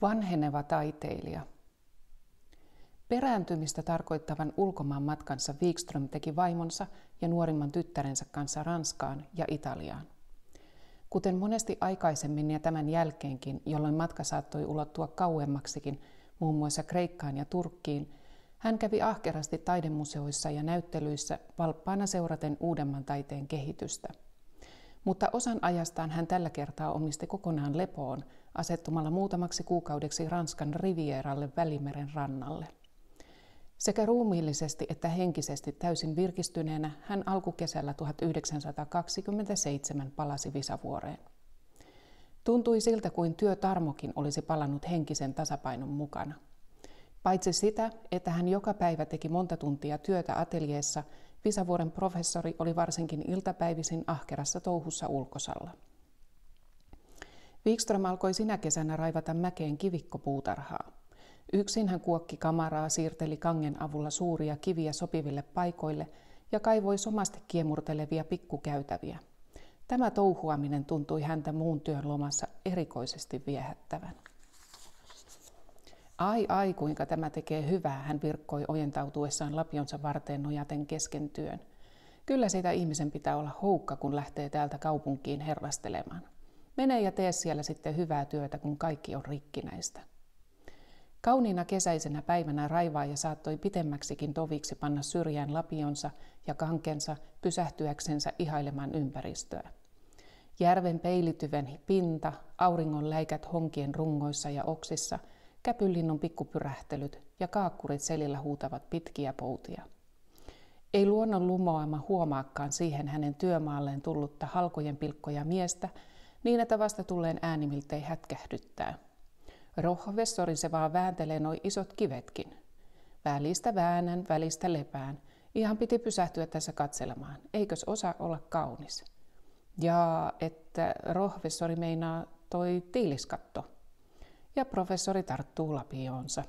Vanheneva taiteilija. Perääntymistä tarkoittavan ulkomaanmatkansa Wikström teki vaimonsa ja nuorimman tyttärensä kanssa Ranskaan ja Italiaan. Kuten monesti aikaisemmin ja tämän jälkeenkin, jolloin matka saattoi ulottua kauemmaksikin, muun muassa Kreikkaan ja Turkkiin, hän kävi ahkerasti taidemuseoissa ja näyttelyissä valppaana seuraten uudemman taiteen kehitystä. Mutta osan ajastaan hän tällä kertaa omisti kokonaan lepoon asettumalla muutamaksi kuukaudeksi Ranskan Rivieralle Välimeren rannalle. Sekä ruumiillisesti että henkisesti täysin virkistyneenä hän alkukesällä 1927 palasi Visavuoreen. Tuntui siltä, kuin työtarmokin olisi palannut henkisen tasapainon mukana. Paitsi sitä, että hän joka päivä teki monta tuntia työtä ateljeessa, Visavuoren professori oli varsinkin iltapäivisin ahkerassa touhussa ulkosalla. Wikström alkoi sinä kesänä raivata mäkeen kivikkopuutarhaa. Yksin hän kuokki kamaraa, siirteli kangen avulla suuria kiviä sopiville paikoille ja kaivoi somasti kiemurtelevia pikkukäytäviä. Tämä touhuaminen tuntui häntä muun työn lomassa erikoisesti viehättävän. Ai, kuinka tämä tekee hyvää, hän virkkoi ojentautuessaan lapionsa varteen nojaten kesken työn. Kyllä siitä ihmisen pitää olla houkka, kun lähtee täältä kaupunkiin herrastelemaan. Mene ja tee siellä sitten hyvää työtä, kun kaikki on rikkinäistä. Kauniina kesäisenä päivänä raivaaja saattoi pitemmäksikin toviksi panna syrjään lapionsa ja kankensa pysähtyäksensä ihailemaan ympäristöä. Järven peilityven pinta, auringon läikät honkien rungoissa ja oksissa, käpylinnun pikkupyrähtelyt ja kaakkurit selillä huutavat pitkiä poutia. Ei luonnon lumoama huomaakaan siihen hänen työmaalleen tullutta halkojen pilkkoja miestä, niin että vasta tulleen ääni miltei hätkähdyttää. Rohvessori se vaan vääntelee noi isot kivetkin. Välistä väännän, välistä lepään. Ihan piti pysähtyä tässä katselemaan. Eikös osaa olla kaunis? Ja että rohvessori meinaa toi tiiliskatto. Ja professori tarttuu lapioonsa.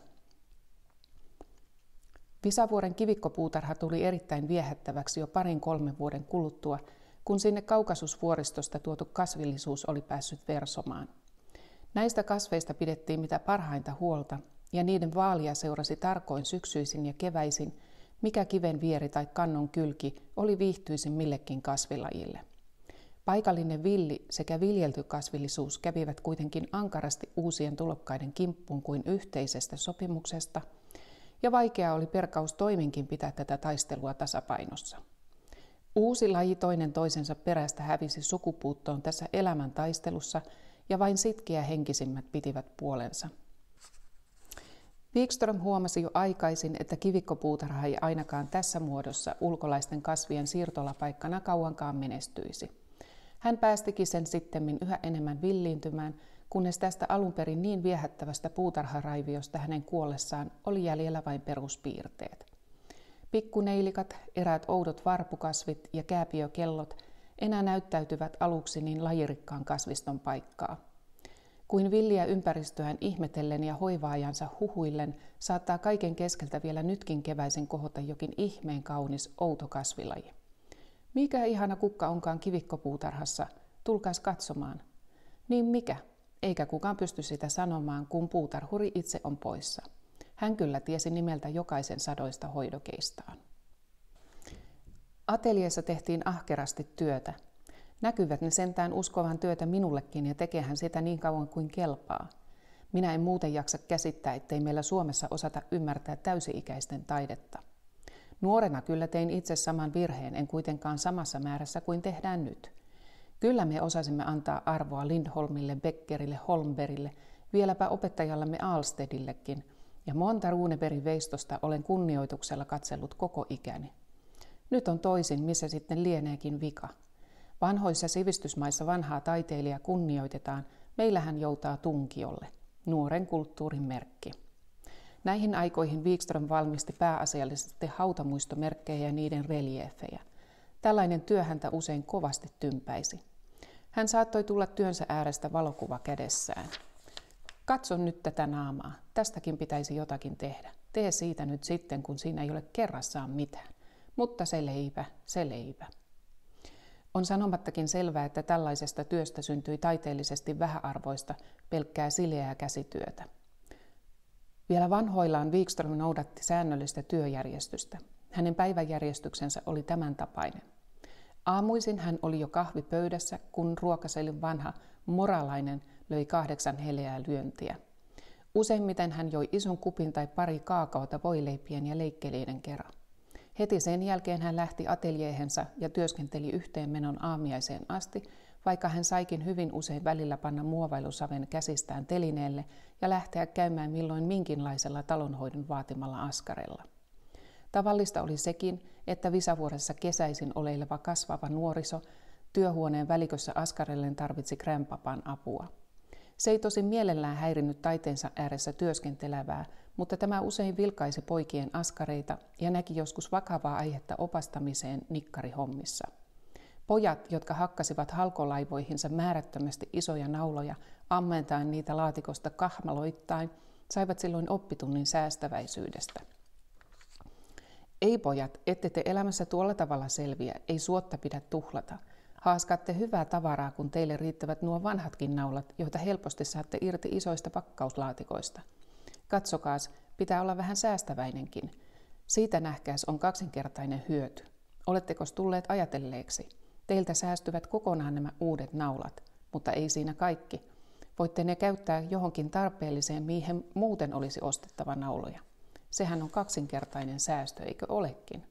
Visavuoren kivikkopuutarha tuli erittäin viehättäväksi jo 2-3 vuoden kuluttua, kun sinne Kaukasusvuoristosta tuotu kasvillisuus oli päässyt versomaan. Näistä kasveista pidettiin mitä parhainta huolta, ja niiden vaalia seurasi tarkoin syksyisin ja keväisin, mikä kiven vieri tai kannon kylki oli viihtyisin millekin kasvilajille. Paikallinen villi sekä viljelty kasvillisuus kävivät kuitenkin ankarasti uusien tulokkaiden kimppuun kuin yhteisestä sopimuksesta, ja vaikea oli perkaus toiminkin pitää tätä taistelua tasapainossa. Uusi laji toinen toisensa perästä hävisi sukupuuttoon tässä elämän taistelussa, ja vain sitkeä henkisimmät pitivät puolensa. Wikström huomasi jo aikaisin, että kivikkopuutarha ei ainakaan tässä muodossa ulkolaisten kasvien siirtolapaikkana kauankaan menestyisi. Hän päästikin sen sittemmin yhä enemmän villiintymään, kunnes tästä alun perin niin viehättävästä puutarharaiviosta hänen kuollessaan oli jäljellä vain peruspiirteet. Pikkuneilikat, eräät oudot varpukasvit ja kääpiökellot enää näyttäytyvät aluksi niin lajirikkaan kasviston paikkaa. Kuin villiä ympäristöään ihmetellen ja hoivaajansa huhuillen saattaa kaiken keskeltä vielä nytkin keväisin kohota jokin ihmeen kaunis outo kasvilaji. Mikä ihana kukka onkaan kivikkopuutarhassa, tulkaas katsomaan. Niin mikä? Eikä kukaan pysty sitä sanomaan, kun puutarhuri itse on poissa. Hän kyllä tiesi nimeltä jokaisen sadoista hoidokeistaan. Ateljeessa tehtiin ahkerasti työtä. Näkyvät ne sentään uskovan työtä minullekin ja tekehän sitä niin kauan kuin kelpaa. Minä en muuten jaksa käsittää, ettei meillä Suomessa osata ymmärtää täysi-ikäisten taidetta. Nuorena kyllä tein itse saman virheen, en kuitenkaan samassa määrässä kuin tehdään nyt. Kyllä me osasimme antaa arvoa Lindholmille, Beckerille, Holmbergille, vieläpä opettajallamme Alstedillekin, ja monta Runebergin veistosta olen kunnioituksella katsellut koko ikäni. Nyt on toisin, missä sitten lieneekin vika. Vanhoissa sivistysmaissa vanhaa taiteilijaa kunnioitetaan, meillähän joutaa tunkiolle, nuoren kulttuurin merkki. Näihin aikoihin Wikström valmisti pääasiallisesti hautamuistomerkkejä ja niiden reliefejä. Tällainen työ häntä usein kovasti tympäisi. Hän saattoi tulla työnsä äärestä valokuva kädessään. Katso nyt tätä naamaa, tästäkin pitäisi jotakin tehdä. Tee siitä nyt sitten, kun siinä ei ole kerrassaan mitään. Mutta se leipä. On sanomattakin selvää, että tällaisesta työstä syntyi taiteellisesti vähäarvoista, pelkkää sileää käsityötä. Vielä vanhoillaan Wikström noudatti säännöllistä työjärjestystä. Hänen päiväjärjestyksensä oli tämän tapainen. Aamuisin hän oli jo kahvipöydässä, kun ruokaselin vanha moralainen löi 8 heleää lyöntiä. Useimmiten hän joi ison kupin tai pari kaakaota voileipien ja leikkeleiden kerran. Heti sen jälkeen hän lähti ateljeehensa ja työskenteli yhteenmenon aamiaiseen asti, vaikka hän saikin hyvin usein välillä panna muovailusaven käsistään telineelle ja lähteä käymään milloin minkinlaisella talonhoidon vaatimalla askarella. Tavallista oli sekin, että Visavuoressa kesäisin oleileva kasvava nuoriso työhuoneen välikössä askarellen tarvitsi grandpapan apua. Se ei tosin mielellään häirinnyt taiteensa ääressä työskentelevää, mutta tämä usein vilkaisi poikien askareita ja näki joskus vakavaa aihetta opastamiseen nikkarihommissa. Pojat, jotka hakkasivat halkolaivoihinsa määrättömästi isoja nauloja, ammentaen niitä laatikosta kahmaloittain, saivat silloin oppitunnin säästäväisyydestä. Ei pojat, ette te elämässä tuolla tavalla selviä, ei suotta pidä tuhlata. Haaskaatte hyvää tavaraa, kun teille riittävät nuo vanhatkin naulat, joita helposti saatte irti isoista pakkauslaatikoista. Katsokaas, pitää olla vähän säästäväinenkin. Siitä nähkääs on kaksinkertainen hyöty. Oletteko tulleet ajatelleeksi? Teiltä säästyvät kokonaan nämä uudet naulat, mutta ei siinä kaikki. Voitte ne käyttää johonkin tarpeelliseen, mihin muuten olisi ostettava nauloja. Sehän on kaksinkertainen säästö, eikö olekin?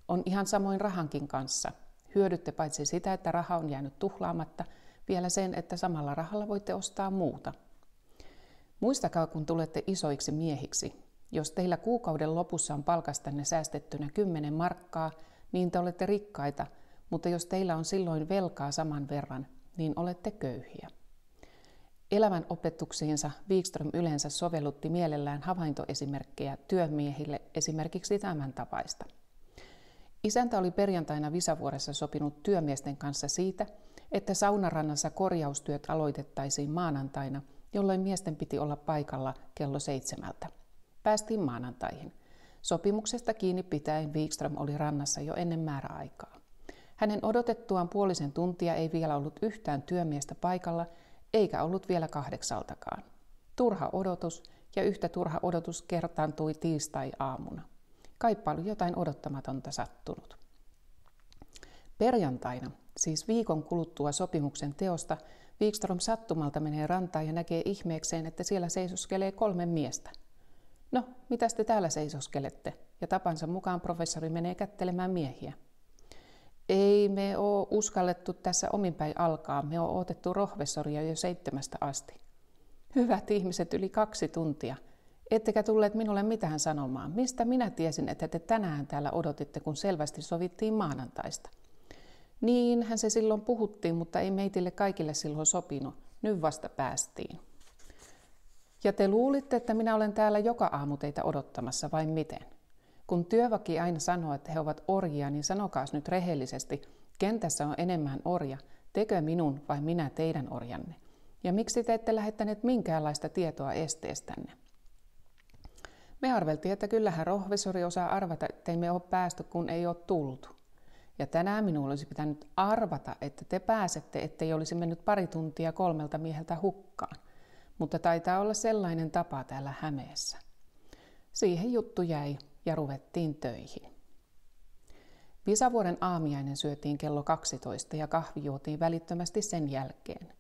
On ihan samoin rahankin kanssa. Hyödytte paitsi sitä, että raha on jäänyt tuhlaamatta, vielä sen, että samalla rahalla voitte ostaa muuta. Muistakaa, kun tulette isoiksi miehiksi. Jos teillä kuukauden lopussa on palkastanne säästettynä 10 markkaa, niin te olette rikkaita, mutta jos teillä on silloin velkaa saman verran, niin olette köyhiä. Elämän opetuksiinsa Wikström yleensä sovellutti mielellään havaintoesimerkkejä työmiehille, esimerkiksi tämän tapaista. Isäntä oli perjantaina Visavuoressa sopinut työmiesten kanssa siitä, että saunarannassa korjaustyöt aloitettaisiin maanantaina, jolloin miesten piti olla paikalla kello 7. Päästiin maanantaihin. Sopimuksesta kiinni pitäen Wikström oli rannassa jo ennen määräaikaa. Hänen odotettuaan puolisen tuntia ei vielä ollut yhtään työmiestä paikalla, eikä ollut vielä 8:00. Turha odotus ja yhtä turha odotus kertaantui tiistai-aamuna. Kaipa oli jotain odottamatonta sattunut. Perjantaina, siis viikon kuluttua sopimuksen teosta, Wikström sattumalta menee rantaan ja näkee ihmeekseen, että siellä seisoskelee 3 miestä. No, mitäs te täällä seisoskelette? Ja tapansa mukaan professori menee kättelemään miehiä. Ei me oo uskallettu tässä ominpäin alkaa, me oo otettu professoria jo 7 asti. Hyvät ihmiset, yli 2 tuntia. Ettekä tulleet minulle mitään sanomaan. Mistä minä tiesin, että te tänään täällä odotitte, kun selvästi sovittiin maanantaista? Niinhän se silloin puhuttiin, mutta ei meitille kaikille silloin sopinut. Nyt vasta päästiin. Ja te luulitte, että minä olen täällä joka aamu teitä odottamassa, vai miten? Kun työvaki aina sanoo, että he ovat orjia, niin sanokaas nyt rehellisesti, ken tässä on enemmän orja, tekö minun vai minä teidän orjanne? Ja miksi te ette lähettäneet minkäänlaista tietoa esteestänne? Me arveltiin, että kyllähän professori osaa arvata, ettei me ole päästy, kun ei ole tultu. Ja tänään minun olisi pitänyt arvata, että te pääsette, ettei olisi mennyt 2 tuntia 3 mieheltä hukkaan. Mutta taitaa olla sellainen tapa täällä Hämeessä. Siihen juttu jäi ja ruvettiin töihin. Visavuoren aamiainen syötiin kello 12 ja kahvi juotiin välittömästi sen jälkeen.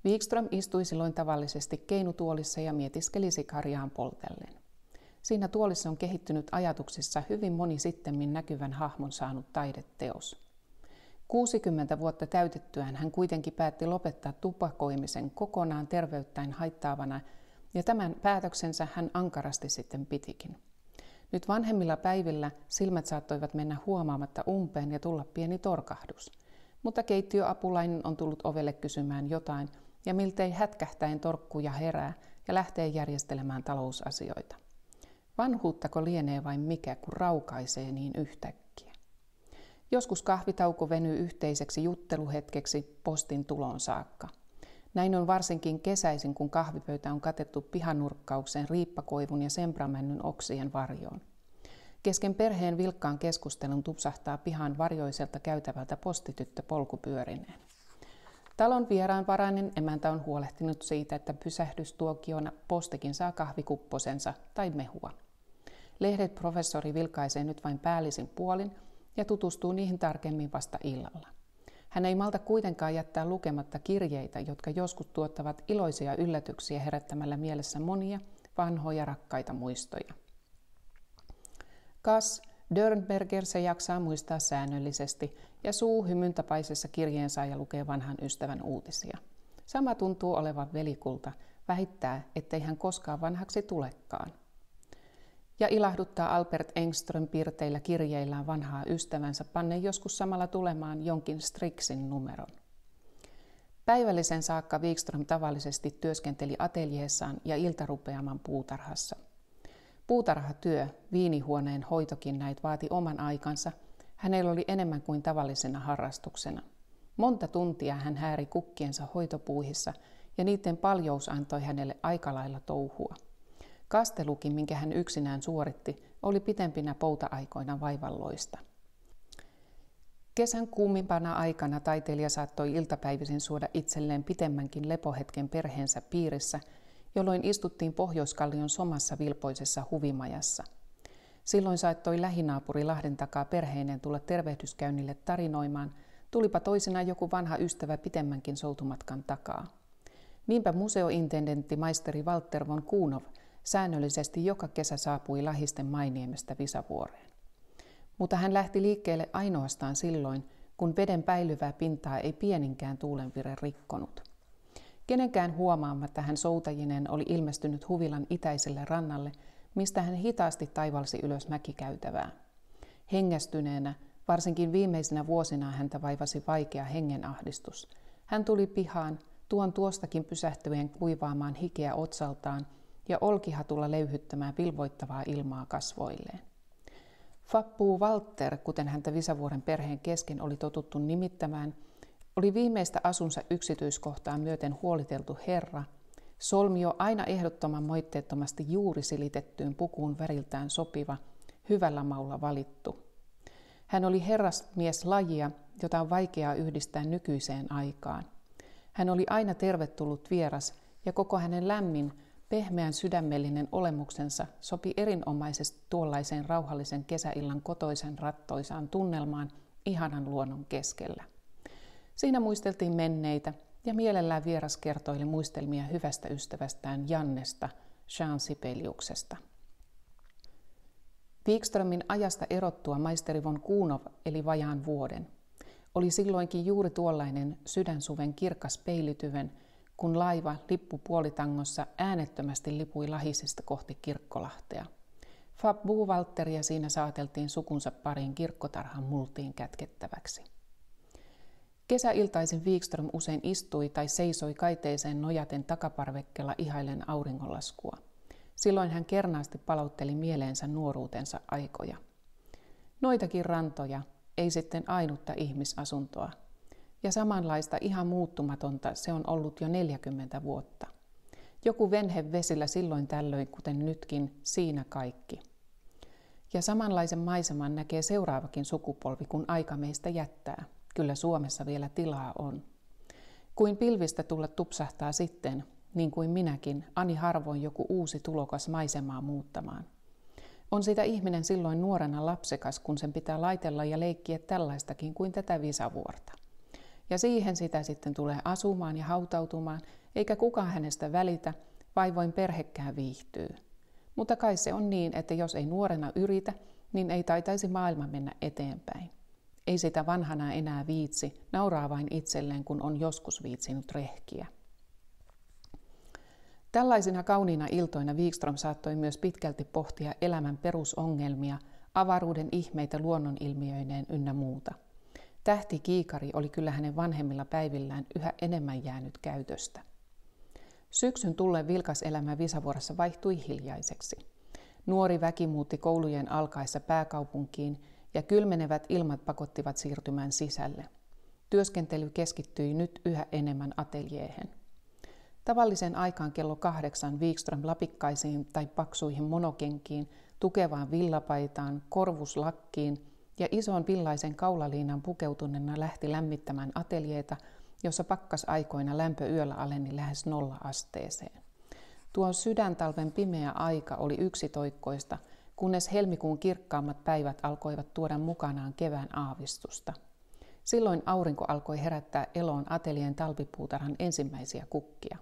Wikström istui silloin tavallisesti keinutuolissa ja mietiskeli sikariaan poltellen. Siinä tuolissa on kehittynyt ajatuksissa hyvin moni sittemmin näkyvän hahmon saanut taideteos. 60 vuotta täytettyään hän kuitenkin päätti lopettaa tupakoimisen kokonaan terveyttäin haittaavana, ja tämän päätöksensä hän ankarasti sitten pitikin. Nyt vanhemmilla päivillä silmät saattoivat mennä huomaamatta umpeen ja tulla pieni torkahdus, mutta keittiöapulainen on tullut ovelle kysymään jotain, ja miltei hätkähtäen torkkuu ja herää ja lähtee järjestelemään talousasioita. Vanhuuttako lienee vain mikä, kun raukaisee niin yhtäkkiä? Joskus kahvitauko venyy yhteiseksi jutteluhetkeksi postin tulon saakka. Näin on varsinkin kesäisin, kun kahvipöytä on katettu pihanurkkaukseen riippakoivun ja sembramännyn oksien varjoon. Kesken perheen vilkkaan keskustelun tupsahtaa pihan varjoiselta käytävältä postityttö polkupyörineen. Talon vieraanvarainen emäntä on huolehtinut siitä, että pysähdystuokiona postikin saa kahvikupposensa tai mehua. Lehdet professori vilkaisee nyt vain päällisin puolin ja tutustuu niihin tarkemmin vasta illalla. Hän ei malta kuitenkaan jättää lukematta kirjeitä, jotka joskus tuottavat iloisia yllätyksiä herättämällä mielessä monia vanhoja rakkaita muistoja. Kas Dörnberger se jaksaa muistaa säännöllisesti ja suu hymyntapaisessa kirjeensaaja lukee vanhan ystävän uutisia. Sama tuntuu olevan velikulta, väittää, ettei hän koskaan vanhaksi tulekaan. Ja ilahduttaa Albert Engström pirteillä kirjeillään vanhaa ystävänsä pannen joskus samalla tulemaan jonkin Strixin numeron. Päivällisen saakka Wikström tavallisesti työskenteli ateljeessaan ja iltarupeaman puutarhassa. Puutarhatyö, viinihuoneen hoitokin näit vaati oman aikansa. Hänellä oli enemmän kuin tavallisena harrastuksena. Monta tuntia hän hääri kukkiensa hoitopuuhissa ja niiden paljous antoi hänelle aika lailla touhua. Kastelukin, minkä hän yksinään suoritti, oli pitempinä pouta-aikoina vaivalloista. Kesän kuumimpana aikana taiteilija saattoi iltapäivisin suoda itselleen pitemmänkin lepohetken perheensä piirissä, jolloin istuttiin Pohjoiskallion somassa vilpoisessa huvimajassa. Silloin saattoi lähinaapuri Lahden takaa perheineen tulla tervehdyskäynnille tarinoimaan, tulipa toisinaan joku vanha ystävä pitemmänkin soutumatkan takaa. Niinpä museointendentti maisteri Walter von Kuhnhoff säännöllisesti joka kesä saapui Lahisten Mainiemestä Visavuoreen. Mutta hän lähti liikkeelle ainoastaan silloin, kun veden päilyvää pintaa ei pieninkään tuulenvire rikkonut. Kenenkään huomaamatta hän soutajinen oli ilmestynyt huvilan itäiselle rannalle, mistä hän hitaasti taivalsi ylös mäkikäytävää. Hengästyneenä, varsinkin viimeisinä vuosina häntä vaivasi vaikea hengenahdistus. Hän tuli pihaan, tuostakin pysähtyen kuivaamaan hikeä otsaltaan ja olkihatulla leyhyttämään vilvoittavaa ilmaa kasvoilleen. Fappuu Walter, kuten häntä Visavuoren perheen kesken oli totuttu nimittämään, oli viimeistä asunsa yksityiskohtaa myöten huoliteltu herra, solmio aina ehdottoman moitteettomasti juuri silitettyyn pukuun väriltään sopiva, hyvällä maulla valittu. Hän oli herrasmieslajia, jota on vaikeaa yhdistää nykyiseen aikaan. Hän oli aina tervetullut vieras ja koko hänen lämmin, pehmeän sydämellinen olemuksensa sopi erinomaisesti tuollaiseen rauhallisen kesäillan kotoisen rattoisaan tunnelmaan ihanan luonnon keskellä. Siinä muisteltiin menneitä ja mielellään vieras kertoili muistelmia hyvästä ystävästään Jannesta, Jean Sibeliuksesta. Wikströmin ajasta erottua maisteri von Kuhnhoff eli vajaan vuoden. Oli silloinkin juuri tuollainen sydänsuven kirkas peilityven, kun laiva lippupuolitangossa äänettömästi lipui Lahisesta kohti Kirkkolahtea. Fappuu Walteria siinä saateltiin sukunsa pariin kirkkotarhan multiin kätkettäväksi. Kesäiltaisin Wikström usein istui tai seisoi kaiteeseen nojaten takaparvekkeella ihaillen auringonlaskua. Silloin hän kernaasti palautteli mieleensä nuoruutensa aikoja. Noitakin rantoja, ei sitten ainutta ihmisasuntoa. Ja samanlaista ihan muuttumatonta se on ollut jo 40 vuotta. Joku venhe vesillä silloin tällöin, kuten nytkin, siinä kaikki. Ja samanlaisen maiseman näkee seuraavakin sukupolvi, kun aika meistä jättää. Kyllä Suomessa vielä tilaa on. Kuin pilvistä tulla tupsahtaa sitten, niin kuin minäkin, ani harvoin joku uusi tulokas maisemaa muuttamaan. On sitä ihminen silloin nuorena lapsekas, kun sen pitää laitella ja leikkiä tällaistakin kuin tätä Visavuorta. Ja siihen sitä sitten tulee asumaan ja hautautumaan, eikä kukaan hänestä välitä, vaivoin perhekään viihtyy. Mutta kai se on niin, että jos ei nuorena yritä, niin ei taitaisi maailma mennä eteenpäin. Ei sitä vanhana enää viitsi, nauraa vain itselleen, kun on joskus viitsinyt rehkiä. Tällaisina kauniina iltoina Wikström saattoi myös pitkälti pohtia elämän perusongelmia, avaruuden ihmeitä luonnonilmiöineen ynnä muuta. Tähtikiikari oli kyllä hänen vanhemmilla päivillään yhä enemmän jäänyt käytöstä. Syksyn tulleen vilkas elämä Visavuoressa vaihtui hiljaiseksi. Nuori väki muutti koulujen alkaessa pääkaupunkiin ja kylmenevät ilmat pakottivat siirtymään sisälle. Työskentely keskittyi nyt yhä enemmän ateljeehen. Tavallisen aikaan kello 8 Wikström lapikkaisiin tai paksuihin monokenkiin, tukevaan villapaitaan, korvuslakkiin ja ison villaisen kaulaliinan pukeutuneena lähti lämmittämään ateljeeta jossa pakkasaikoina lämpö yöllä aleni lähes 0 asteeseen. Tuo sydäntalven pimeä aika oli yksitoikkoista, kunnes helmikuun kirkkaammat päivät alkoivat tuoda mukanaan kevään aavistusta. Silloin aurinko alkoi herättää eloon ateljeen talvipuutarhan ensimmäisiä kukkia.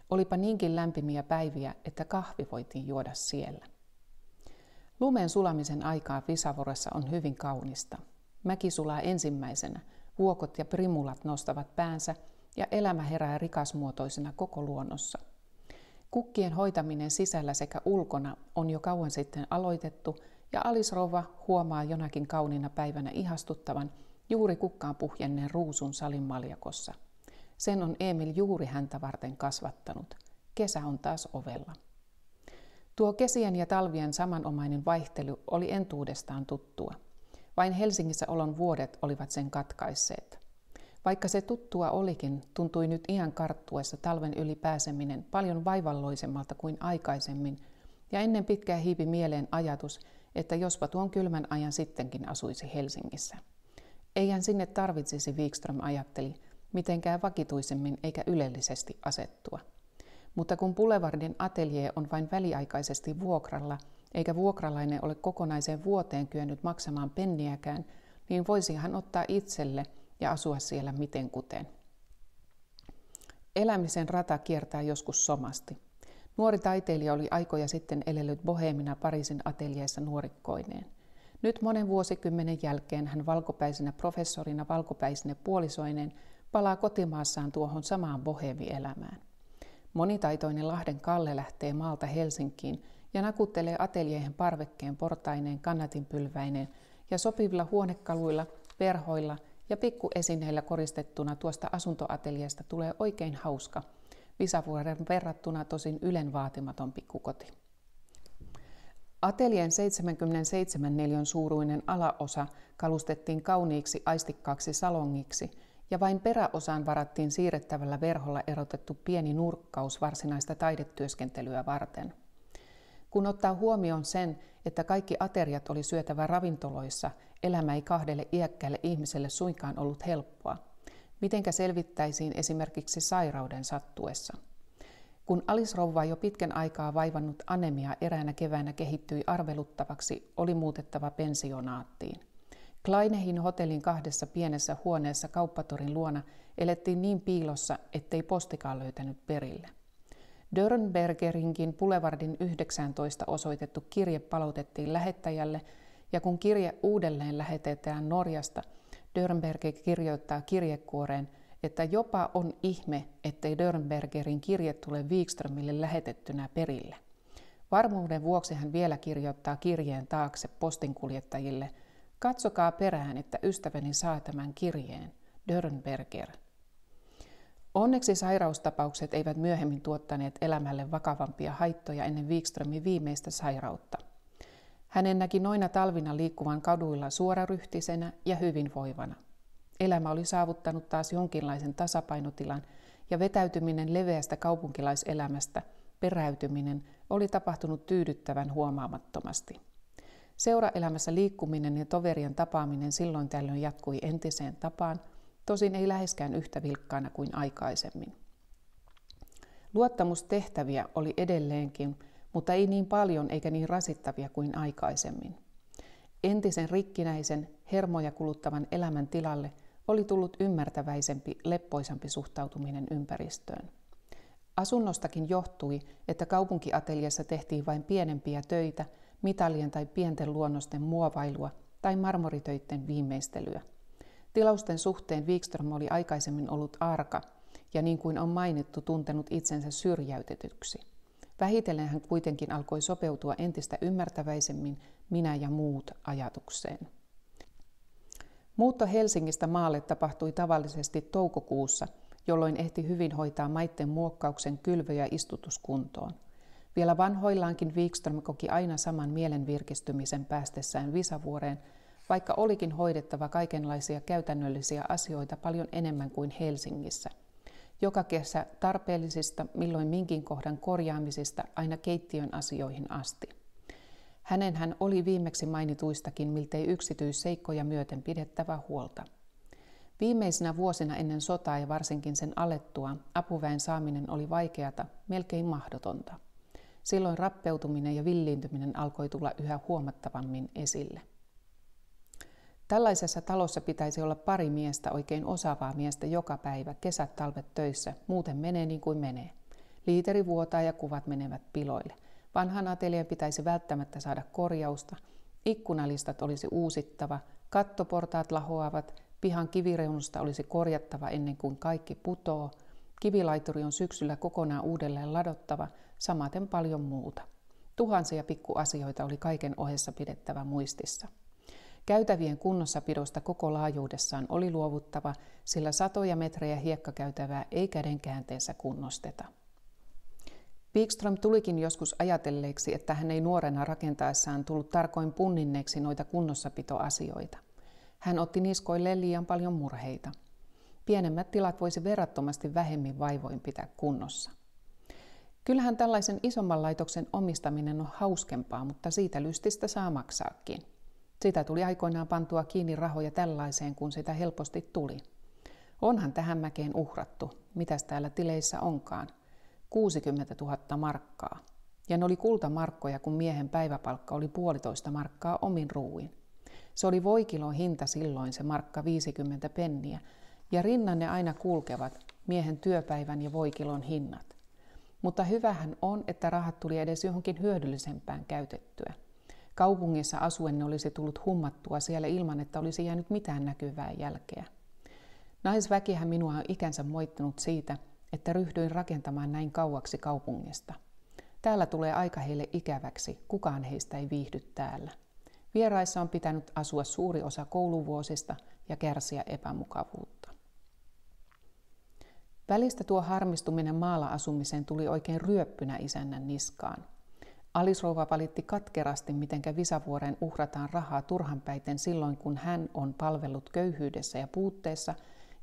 Olipa niinkin lämpimiä päiviä, että kahvi voitiin juoda siellä. Lumen sulamisen aikaa Visavuoressa on hyvin kaunista. Mäki sulaa ensimmäisenä, vuokot ja primulat nostavat päänsä ja elämä herää rikasmuotoisena koko luonnossa. Kukkien hoitaminen sisällä sekä ulkona on jo kauan sitten aloitettu ja alisrouva huomaa jonakin kauniina päivänä ihastuttavan juuri kukkaan puhjenneen ruusun salin maljakossa. Sen on Emil juuri häntä varten kasvattanut. Kesä on taas ovella. Tuo kesien ja talvien samanomainen vaihtelu oli entuudestaan tuttua. Vain Helsingissä olon vuodet olivat sen katkaisseet. Vaikka se tuttua olikin, tuntui nyt iän karttuessa talven yli pääseminen paljon vaivalloisemmalta kuin aikaisemmin, ja ennen pitkää hiipi mieleen ajatus, että jospa tuon kylmän ajan sittenkin asuisi Helsingissä. Eihän sinne tarvitsisi, Wikström ajatteli, mitenkään vakituisemmin eikä ylellisesti asettua. Mutta kun Boulevardin ateljee on vain väliaikaisesti vuokralla, eikä vuokralainen ole kokonaiseen vuoteen kyennyt maksamaan penniäkään, niin voisi hän ottaa itselle ja asua siellä miten kuten. Elämisen rata kiertää joskus somasti. Nuori taiteilija oli aikoja sitten elellyt boheemina Pariisin ateljeessa nuorikkoineen. Nyt monen vuosikymmenen jälkeen hän valkopäisenä professorina valkopäisine puolisoineen palaa kotimaassaan tuohon samaan boheemielämään. Monitaitoinen Lahden Kalle lähtee maalta Helsinkiin ja nakuttelee ateljeihin parvekkeen portaineen, kannatinpylväineen ja sopivilla huonekaluilla, verhoilla ja pikkuesineillä koristettuna tuosta asuntoateljeesta tulee oikein hauska, Visavuoren verrattuna tosin Ylen vaatimaton pikkukoti. Ateljeen 77 neliön suuruinen alaosa kalustettiin kauniiksi aistikkaaksi salongiksi ja vain peräosaan varattiin siirrettävällä verholla erotettu pieni nurkkaus varsinaista taidetyöskentelyä varten. Kun ottaa huomioon sen, että kaikki ateriat oli syötävä ravintoloissa, elämä ei kahdelle iäkkäälle ihmiselle suinkaan ollut helppoa. Mitenkä selvittäisiin esimerkiksi sairauden sattuessa? Kun alisrouvaa jo pitkän aikaa vaivannut anemia eräänä keväänä kehittyi arveluttavaksi, oli muutettava pensionaattiin. Kleinehin hotellin 2 pienessä huoneessa kauppatorin luona elettiin niin piilossa, ettei postikaan löytänyt perille. Dörnbergerinkin Boulevardin 19 osoitettu kirje palautettiin lähettäjälle, ja kun kirje uudelleen lähetetään Norjasta, Dörnberger kirjoittaa kirjekuoreen, että jopa on ihme, ettei Dörnbergerin kirje tule Wikströmille lähetettynä perille. Varmuuden vuoksi hän vielä kirjoittaa kirjeen taakse postinkuljettajille: katsokaa perään, että ystäväni saa tämän kirjeen, Dörnberger. Onneksi sairaustapaukset eivät myöhemmin tuottaneet elämälle vakavampia haittoja ennen Wikströmin viimeistä sairautta. Hänen näki noina talvina liikkuvan kaduilla suoraryhtisenä ja hyvinvoivana. Elämä oli saavuttanut taas jonkinlaisen tasapainotilan ja vetäytyminen leveästä kaupunkilaiselämästä, peräytyminen, oli tapahtunut tyydyttävän huomaamattomasti. Seuraelämässä liikkuminen ja toverien tapaaminen silloin tällöin jatkui entiseen tapaan, tosin ei läheskään yhtä vilkkaana kuin aikaisemmin. Luottamustehtäviä oli edelleenkin, mutta ei niin paljon eikä niin rasittavia kuin aikaisemmin. Entisen rikkinäisen, hermoja kuluttavan elämän tilalle oli tullut ymmärtäväisempi, leppoisampi suhtautuminen ympäristöön. Asunnostakin johtui, että kaupunkiateljessa tehtiin vain pienempiä töitä, mitalien tai pienten luonnosten muovailua tai marmoritöitten viimeistelyä. Tilausten suhteen Wikström oli aikaisemmin ollut arka ja niin kuin on mainittu, tuntenut itsensä syrjäytetyksi. Vähitellen hän kuitenkin alkoi sopeutua entistä ymmärtäväisemmin minä ja muut ajatukseen. Muutto Helsingistä maalle tapahtui tavallisesti toukokuussa, jolloin ehti hyvin hoitaa maitten muokkauksen kylvö- ja istutuskuntoon. Vielä vanhoillaankin Wikström koki aina saman mielenvirkistymisen päästessään Visavuoreen, vaikka olikin hoidettava kaikenlaisia käytännöllisiä asioita paljon enemmän kuin Helsingissä. Joka kesä tarpeellisista, milloin minkin kohdan korjaamisista aina keittiön asioihin asti. Hänenhän oli viimeksi mainituistakin miltei yksityisseikkoja myöten pidettävä huolta. Viimeisinä vuosina ennen sotaa ja varsinkin sen alettua apuväen saaminen oli vaikeata, melkein mahdotonta. Silloin rappeutuminen ja villiintyminen alkoi tulla yhä huomattavammin esille. Tällaisessa talossa pitäisi olla pari miestä, oikein osaavaa miestä joka päivä, kesät talvet töissä, muuten menee niin kuin menee. Liiteri vuotaa ja kuvat menevät piloille. Vanhan atelian pitäisi välttämättä saada korjausta, ikkunalistat olisi uusittava, kattoportaat lahoavat, pihan kivireunusta olisi korjattava ennen kuin kaikki putoo, kivilaituri on syksyllä kokonaan uudelleen ladottava, samaten paljon muuta. Tuhansia pikkuasioita oli kaiken ohessa pidettävä muistissa. Käytävien kunnossapidosta koko laajuudessaan oli luovuttava, sillä satoja metrejä hiekkakäytävää ei kädenkäänteessä kunnosteta. Wikström tulikin joskus ajatelleeksi, että hän ei nuorena rakentaessaan tullut tarkoin punninneeksi noita kunnossapitoasioita. Hän otti niskoilleen liian paljon murheita. Pienemmät tilat voisi verrattomasti vähemmin vaivoin pitää kunnossa. Kyllähän tällaisen isomman laitoksen omistaminen on hauskempaa, mutta siitä lystistä saa maksaakin. Sitä tuli aikoinaan pantua kiinni rahoja tällaiseen, kun sitä helposti tuli. Onhan tähän mäkeen uhrattu, mitäs täällä tileissä onkaan. 60 000 markkaa. Ja ne oli kultamarkkoja, kun miehen päiväpalkka oli 1,5 markkaa omin ruuin. Se oli voikilon hinta silloin, se markka 50 penniä, ja rinnan ne aina kulkevat, miehen työpäivän ja voikilon hinnat. Mutta hyvähän on, että rahat tuli edes johonkin hyödyllisempään käytettyä. Kaupungissa asuen ne olisi tullut hummattua siellä ilman, että olisi jäänyt mitään näkyvää jälkeä. Naisväkihän minua on ikänsä moittanut siitä, että ryhdyin rakentamaan näin kauaksi kaupungista. Täällä tulee aika heille ikäväksi, kukaan heistä ei viihdy täällä. Vieraissa on pitänyt asua suuri osa kouluvuosista ja kärsiä epämukavuutta. Välistä tuo harmistuminen maalla asumiseen tuli oikein ryöppynä isännän niskaan. Alisrouva valitti katkerasti, mitenkä Visavuoreen uhrataan rahaa turhanpäiten silloin, kun hän on palvellut köyhyydessä ja puutteessa,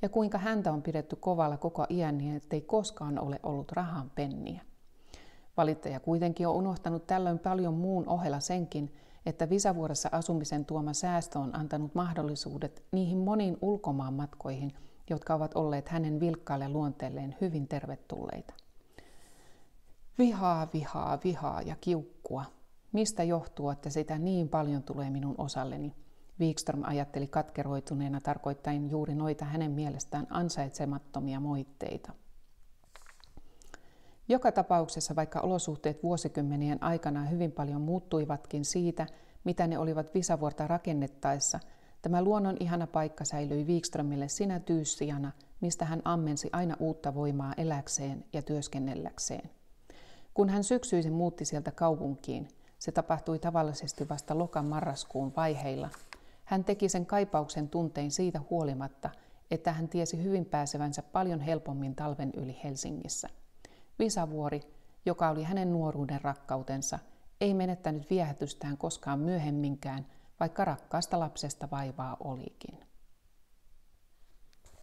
ja kuinka häntä on pidetty kovalla koko iän niin, ettei koskaan ole ollut rahan penniä. Valittaja kuitenkin on unohtanut tällöin paljon muun ohella senkin, että Visavuoressa asumisen tuoma säästö on antanut mahdollisuudet niihin moniin ulkomaanmatkoihin, jotka ovat olleet hänen vilkkaalle luonteelleen hyvin tervetulleita. Vihaa ja kiukkua. Mistä johtuu, että sitä niin paljon tulee minun osalleni? Wikström ajatteli katkeroituneena tarkoittaen juuri noita hänen mielestään ansaitsemattomia moitteita. Joka tapauksessa, vaikka olosuhteet vuosikymmenien aikana hyvin paljon muuttuivatkin siitä, mitä ne olivat Visavuorta rakennettaessa, tämä luonnon ihana paikka säilyi Wikströmille sinä tyyssijana, mistä hän ammensi aina uutta voimaa eläkseen ja työskennelläkseen. Kun hän syksyisin muutti sieltä kaupunkiin, se tapahtui tavallisesti vasta loka-marraskuun vaiheilla. Hän teki sen kaipauksen tuntein siitä huolimatta, että hän tiesi hyvin pääsevänsä paljon helpommin talven yli Helsingissä. Visavuori, joka oli hänen nuoruuden rakkautensa, ei menettänyt viehätystään koskaan myöhemminkään, vaikka rakkaasta lapsesta vaivaa olikin.